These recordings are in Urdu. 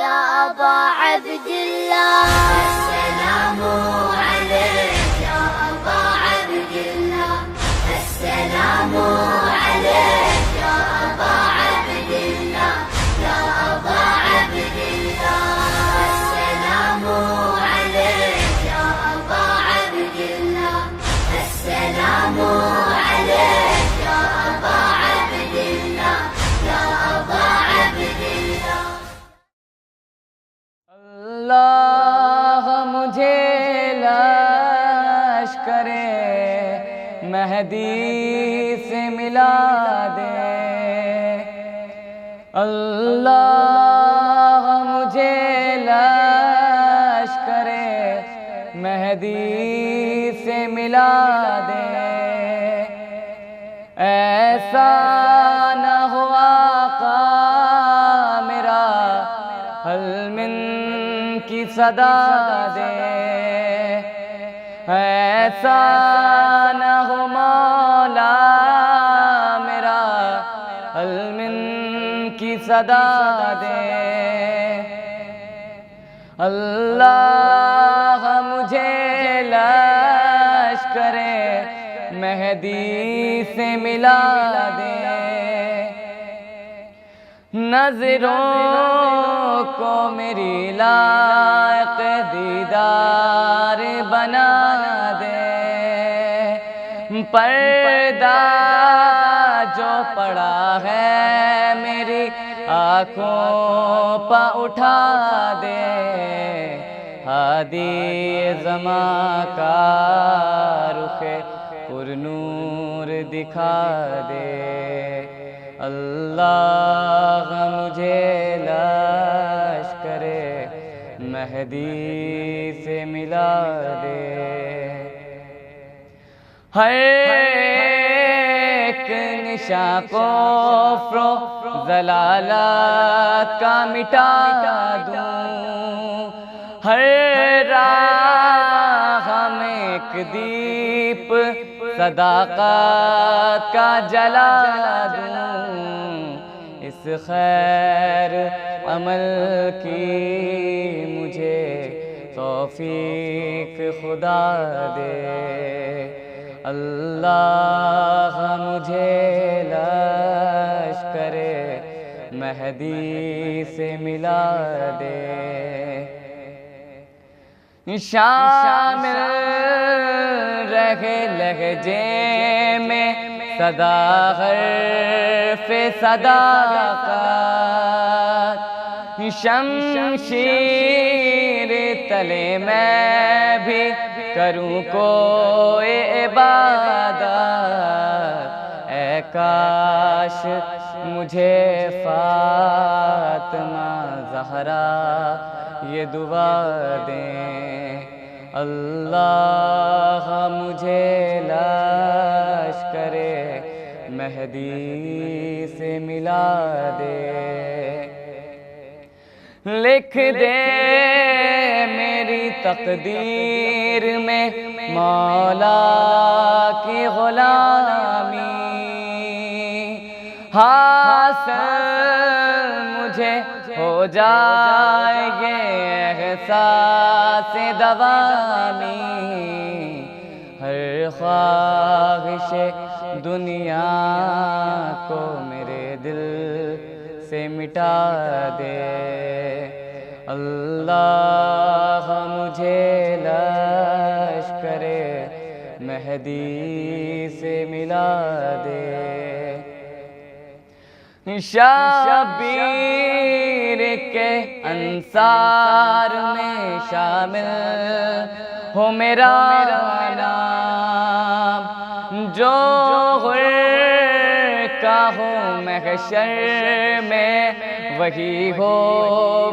يا أبا عبد الله. السلام عليك يا أبا عبد الله. السلام عليك يا أبا عبد الله. يا أبا عبد الله. السلام عليك يا أبا عبد الله. السلام عليك يا أبا عبد الله. يا أبا عبد الله. اللہ مجھے لشکر مہدی سے ملا دے. اللہ مجھے لشکر مہدی سے ملا دے. ایسا نہ ہو آقا میرا حل من کی صدا دے. ایسا نہ ہو مولا میرا حل من کی صدا دے. اللہ مجھے لشکر مہدی سے ملا دے. نظروں کو میری لائق دیدار بنا دے. پردہ جو پڑا ہے میری آنکھوں پہ اٹھا دے. ہادی زماں کا رخ پر نور دکھا دے. اللہ مجھے لشکر مہدی سے ملا دے. ہر ایک نشاں کفر و ضلالت کا مٹا دوں. ہر راہ میں ایک دیپ صداقت کا جلا دوں. اس خیر عمل کی مجھے توفیق خدا دے. اللہ مجھے لشکر مہدی سے ملا دے. شامل رہے لہجے میں صدا حرف صداقت. شمشیر تلے میں بھی کروں کوئی عبادت. اے کاش مجھے فاطمہ زہرا یہ دعا دیں. اللہ مجھے لشکر مہدی سے ملا دے. لکھ دے میری تقدیر میں مولا کی غلامی. حاصل مجھے ہو جائے گے احساس دوامی. ہر خواہش دنیا کو میرے دل سے مٹا دے. اللہ مجھے لشکر مہدی سے ملا دے. شبیر کے انصار میں شامل ہو میرا نام. جو غر کا ہو محشر میں وہی ہو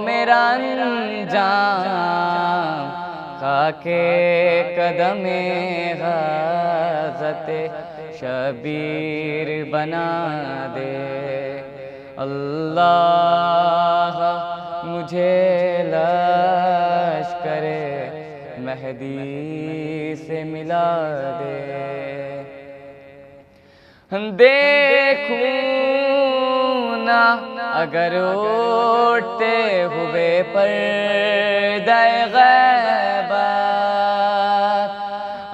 میرا انجام. خاک قدم غازت شبیر بنا دے. اللہ مجھے لشکر مہدی سے ملا دے. دیکھوں نہ اگر اٹھتے ہوئے پردہ غیبت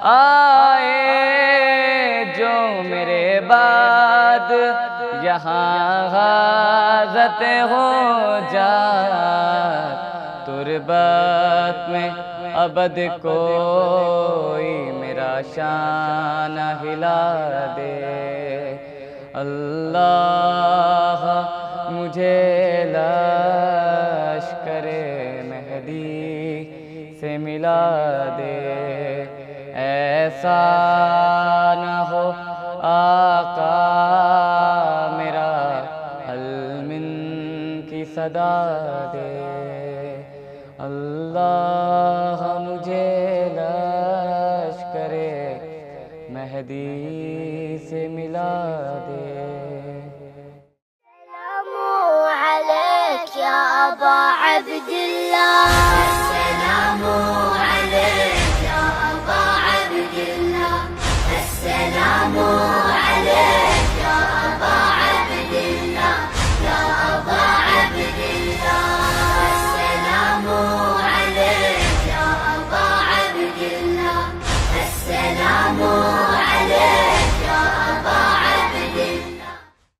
آئے جو میرے بعد یہاں غازت ہو جات، تربت میں ابد کوئی میرا شان ہلا دے۔ اللہ مجھے لشکر مہدی سے ملا دے، ایسا نہ ہو آقا میرا حل من کی صدا دے۔ اللہ مجھے لشکر مہدی سے ملا دے۔ السلام عليك يا أبا عبد الله، السلام عليك